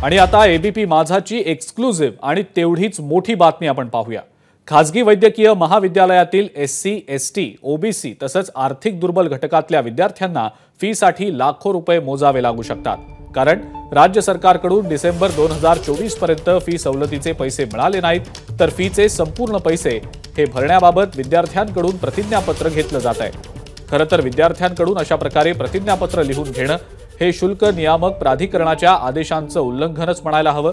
आणि आता ABP माझाची exclusive आणि तेवढीच मोठी बातमी आपण पाहूया। खासगी वैद्यकीय महाविद्यालयातील एससी, एसटी, ओबीसी तसंच आर्थिक दुर्बल घटकातल्या विद्यार्थ्यांना फीसाठी लाखो रुपये मोजावे लागू शकतात। कारण राज्य सरकारकडून डिसेंबर 2024 पर्यंत फी सवलतीचे पैसे मिळाले नाहीत, तर फीचे संपूर्ण पैसे हे भरण्याबाबत विद्यार्थ्यांकडून प्रतिज्ञापत्र घेतलं जात आहे। खरं तर विद्यार्थ्यांकडून अशा प्रकारे प्रतिज्ञापत्र लिहून घेणं हे शुल्क नियामक प्राधिकरणाच्या आदेशांचं उल्लंघनच म्हणायला हवं।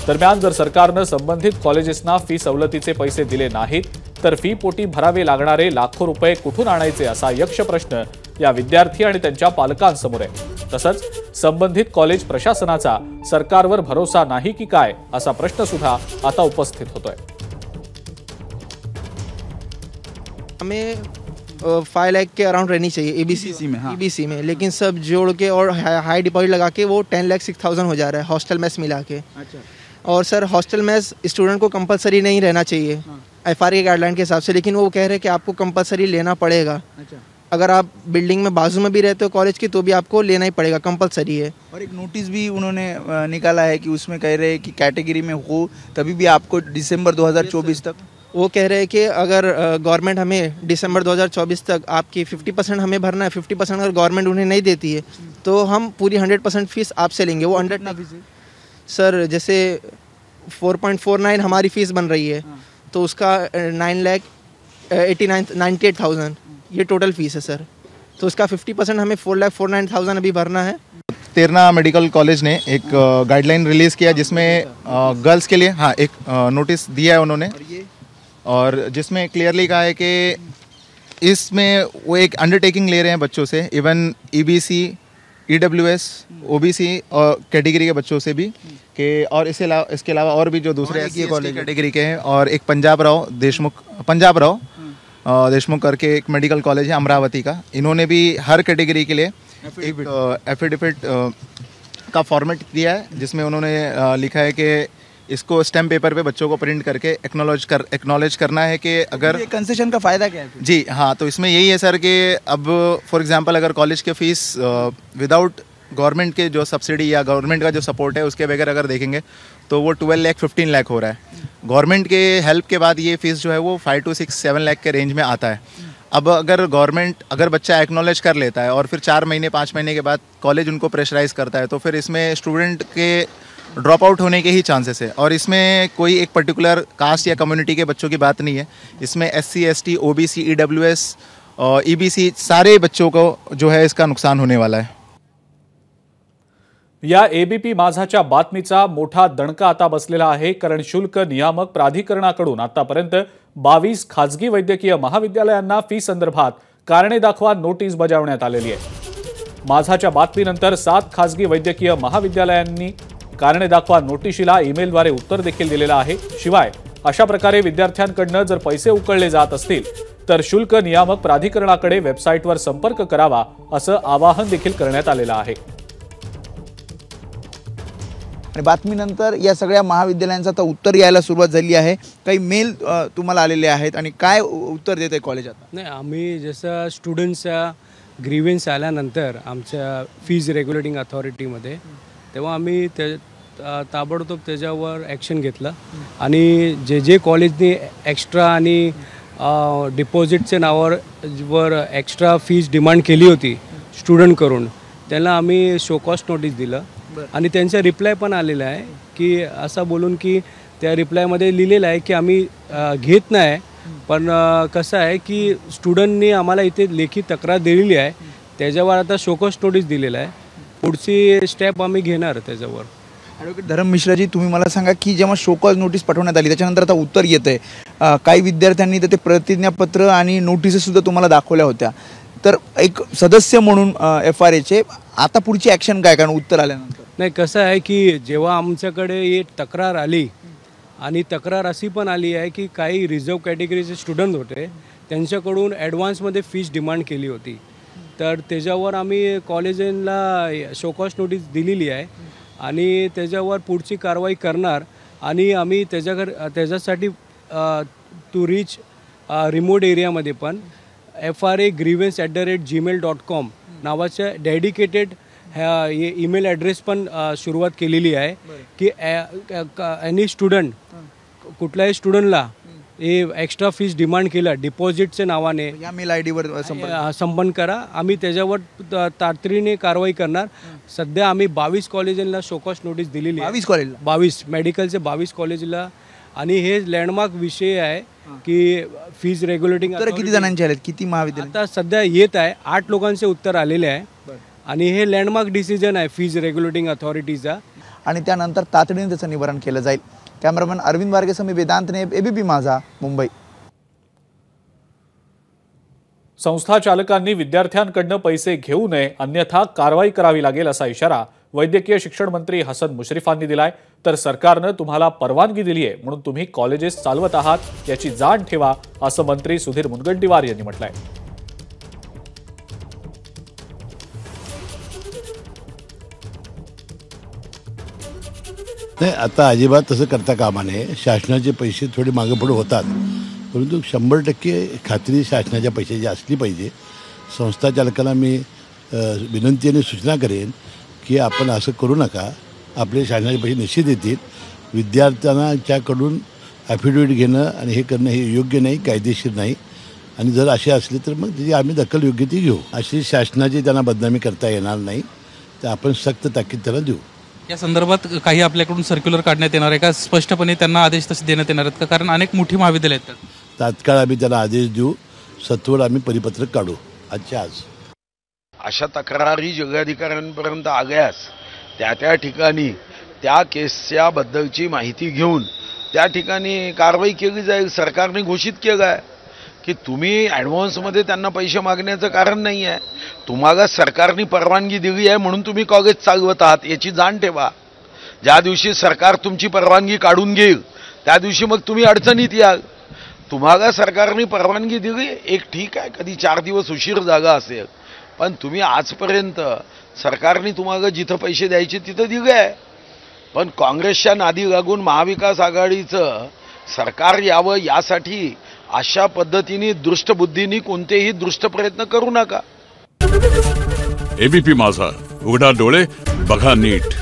दरम्यान जर सरकारनं संबंधित कॉलेजेसना फी सवलतीचे पैसे दिले नाहीत, तर फी पोटी भरावे लागणारे लाखो रुपये कुठून आणायचे असा यक्ष प्रश्न या विद्यार्थी आणि त्यांच्या पालकांसमोर आहे। तसंच संबंधित कॉलेज प्रशासनाचा सरकारवर भरोसा नाही की काय असा प्रश्न सुद्धा आता उपस्थित होतोय। हमें 5 लाख के अराउंड रहनी चाहिए एबीसी में, हाँ। ईबीसी में, लेकिन सब जोड़ के और हाई डिपॉजिट लगा के वो 10,06,000 हो जा रहा है हॉस्टल मेस मिला के। अच्छा। और सर हॉस्टल मेस स्टूडेंट को कंपलसरी नहीं रहना चाहिए, हाँ। एफआरए गाइडलाइन के हिसाब से, लेकिन वो कह रहे हैं कि आपको कंपलसरी लेना पड़ेगा। अच्छा। अगर आप बिल्डिंग में बाजू में भी रहते हो कॉलेज की तो भी आपको लेना ही पड़ेगा, कंपलसरी है। और एक नोटिस भी उन्होंने निकाला है कि उसमें कह रहे हैं कि कैटेगरी में हो तभी भी आपको दिसंबर 2024 तक, वो कह रहे हैं कि अगर गवर्नमेंट हमें दिसंबर 2024 तक आपकी 50% हमें भरना है, 50% अगर गवर्नमेंट उन्हें नहीं देती है तो हम पूरी 100% फीस आपसे लेंगे। वो अंडर सर जैसे 4.49 हमारी फीस बन रही है, तो उसका 9,98,000 ये टोटल फीस है सर। तो उसका 50% हमें 4,49,000 अभी भरना है। तेरना मेडिकल कॉलेज ने एक गाइडलाइन रिलीज़ किया जिसमें गर्ल्स के लिए एक नोटिस दिया है उन्होंने, और जिसमें क्लियरली कहा है कि इसमें वो एक अंडरटेकिंग ले रहे हैं बच्चों से, इवन ईबीसी, ईडब्ल्यूएस, ओबीसी और कैटेगरी के बच्चों से भी कि, और इसके अलावा और भी जो दूसरे कैटेगरी के हैं, और एक पंजाब राव देशमुख करके एक मेडिकल कॉलेज है अमरावती का, इन्होंने भी हर कैटेगरी के लिए एक एफिडेविट का फॉर्मेट दिया है, जिसमें उन्होंने लिखा है कि इसको स्टैम्प पेपर पे बच्चों को प्रिंट करके एक्नॉलेज करना है कि अगर कंसेशन का फ़ायदा क्या है जी हाँ। तो इसमें यही है सर कि अब फॉर एग्जांपल अगर कॉलेज के फीस विदाउट गवर्नमेंट के जो सब्सिडी या गवर्नमेंट का जो सपोर्ट है उसके बगैर अगर देखेंगे तो वो 12 लाख 15 लाख हो रहा है। गवर्नमेंट के हेल्प के बाद ये फीस जो है वो 5 to 6 7 लाख के रेंज में आता है। अब अगर बच्चा एक्नॉलेज कर लेता है और फिर 4 महीने 5 महीने के बाद कॉलेज उनको प्रेशराइज करता है, तो फिर इसमें स्टूडेंट के ड्रॉप आउट होने के ही चांसेस है। और इसमें कोई एक पर्टिकुलर कास्ट या कम्युनिटी के बच्चों की बात नहीं है, इसमें एससी, एसटी, ओबीसी, ईडब्ल्यूएस और ईबीसी सारे बच्चों को जो है इसका नुकसान होने वाला है। या एबीपी माझाच्या बातमीचा मोठा दणका आता बसलेला आहे, कारण शुल्क नियामक प्राधिकरणाकडून आतापर्यंत 22 खासगी वैद्यकीय महाविद्यालयांना फी संदर्भात कारणे दाखवा नोटीस बजावण्यात आलेली आहे। माझाच्या बातमीनंतर 7 खासगी वैद्यकीय महाविद्यालयांनी कारणे दाखवा नोटिशीला ईमेलद्वारे उत्तर देखील दिलेलं आहे। शिवाय अशा प्रकारे विद्यार्थ्यांकडून जर पैसे उकळले जात असतील तर शुल्क नियामक प्राधिकरणाकडे वेबसाईटवर संपर्क करावा असं आवाहन देखील करण्यात आलेलं आहे। आणि बातमीनंतर या सगळ्या महाविद्यालयांचा आता उत्तर यायला सुरुवात झाली आहे। काही मेल तुम्हाला आलेले आहेत आणि काय उत्तर देते कॉलेज आता? नाही, आम्ही जसं स्टुडंट्सचा ग्रीव्हन्स आल्यानंतर आमच्या फीज रेग्युलेटिंग अथॉरिटीमध्ये, तेव्हा आम्ही ताबडतोब त्याच्यावर ॲक्शन घेतलं आणि जे कॉलेजने एक्स्ट्रा आणि डिपॉझिटच्या नावावर एक्स्ट्रा फीज डिमांड केली होती स्टुडंटकडून, त्यांना आम्ही शो कॉस्ट नोटीस दिलं आणि त्यांचा रिप्लाय पण आलेला आहे की असं बोलून की त्या रिप्लायमध्ये लिहिलेलं आहे की आम्ही घेत नाही, पण कसं आहे की स्टुडंटनी आम्हाला इथे लेखी तक्रार दिलेली आहे, त्याच्यावर आता शो कॉस्ट नोटीस दिलेलं आहे, पुढची स्टेप आम्ही घेणार त्याच्यावर। ॲडव्होकेट धरम मिश्राजी, तुम्ही मला सांगा की जेव्हा शो कॉज नोटीस पाठवण्यात आली त्याच्यानंतर आता उत्तर येतं आहे, काही विद्यार्थ्यांनी तर ते प्रतिज्ञापत्र आणि नोटिसेससुद्धा तुम्हाला दाखवल्या होत्या, तर एक सदस्य म्हणून एफआरएचे आता पुढची ॲक्शन काय, कारण उत्तर आल्यानंतर? नाही, कसं आहे की जेव्हा आमच्याकडे एक तक्रार आली आणि तक्रार अशी पण आली आहे की काही रिझर्व कॅटेगरीचे स्टुडंट होते, त्यांच्याकडून ॲडव्हान्समध्ये फीस डिमांड केली होती, तर त्याच्यावर आम्ही कॉलेजांना शो कॉस्ट नोटीस दिलेली आहे आणि त्याच्यावर पुढची कारवाई करणार आणि आम्ही त्याच्यासाठी टू रीच रिमोट एरियामध्ये पण FRA grievance@gmail.com नावाच्या डेडिकेटेड ह्या ईमेल ॲड्रेस पण सुरुवात केलेली आहे की एनी स्टुडंट कुठल्याही स्टुडंटला हे एक्स्ट्रा फीस डिमांड केलं डिपॉझिटच्या नावाने या मेल आय डीवर संबंध करा, आम्ही त्याच्यावर तातडीने कारवाई करणार. सध्या आम्ही 22 कॉलेजांना शोकॉज नोटीस दिलेली आहे. 22 कॉलेजला 22 मेडिकलचे 22 कॉलेजला. आणि हे लँडमार्क विषय आहे की फीज रेग्युलेटिंग तर किती जणांचे आलेत, किती महाविद्यालय? आता सध्या येत आहे 8 लोकांचे उत्तर आलेले आहे आणि हे लँडमार्क डिसिजन आहे फीज रेग्युलेटिंग अथॉरिटीचा. आणि त्यानंतर तातडीने त्याचं निवारण केलं जाईल. कॅमेरामॅन अरविंद वारगेसह मी वेदांत नेब, एबीपी माझा, मुंबई. संस्था चालकांनी विद्यार्थ्यांकडनं पैसे घेऊ नये अन्यथा कारवाई करावी लागेल असा इशारा वैद्यकीय शिक्षण मंत्री हसन मुश्रीफांनी दिलाय. तर सरकारनं तुम्हाला परवानगी दिली आहे म्हणून तुम्ही कॉलेजेस चालवत आहात याची जाण ठेवा असं मंत्री सुधीर मुनगंटीवार यांनी म्हटलंय. नाही, आता अजिबात तसं करता कामा नये. शासनाचे पैसे थोडे मागे पुढे होतात, परंतु 100% खात्री शासनाच्या पैशाची असली पाहिजे. संस्था चालकांना मी विनंती आणि सूचना करेन की आपण असं करू नका. आपले शासनाचे पैसे निश्चित येतील. विद्यार्थ्यांच्याकडून ॲफिडेविट घेणं आणि हे करणं हे योग्य नाही, कायदेशीर नाही. आणि जर असे असले तर मग त्याची आम्ही दखल योग्य ती घेऊ. अशी शासनाची त्यांना बदनामी करता येणार नाही, तर आपण सक्त ताकीद त्याला देऊ. या संदर्भात काही आपल्याकडून सर्क्युलर काढण्यात येणार आहे का? स्पष्टपणे त्यांना आदेश तसे देण्यात येणार आहेत का? कारण अनेक मोठी महाविद्यालय आहेत. तात्काळ आम्ही त्याला आदेश देऊ, सत्वर आम्ही परिपत्रक काढू आजच्या आज. अशा तक्रारी जिल्हाधिकाऱ्यांपर्यंत आल्यास त्या ठिकाणी त्या केसच्या बद्दलची माहिती घेऊन त्या ठिकाणी कारवाई केली जाईल. सरकारने घोषित केलं आहे की तुम्ही ॲडव्हान्समध्ये त्यांना पैसे मागण्याचं कारण नाही आहे. तुम्हाला सरकारने परवानगी दिली आहे म्हणून तुम्ही कॉलेज चालवत आहात याची जाण ठेवा. ज्या दिवशी सरकार तुमची परवानगी काढून घेईल त्या दिवशी मग तुम्ही अडचणीत याल. तुम्हाला सरकारने परवानगी दिली एक ठीक आहे, कधी 4 दिवस उशीर झाला असेल, पण तुम्ही आजपर्यंत सरकारने तुम्हाला जिथं पैसे द्यायचे तिथं दिले आहे. पण काँग्रेसच्या नादी लागून महाविकास आघाडीचं सरकार यावं यासाठी अशा पद्धतीने दृष्टबुद्धीने कोणतेही दृष्ट प्रयत्न करू नका. एबीपी माझा, उघडा डोळे बघा नीट.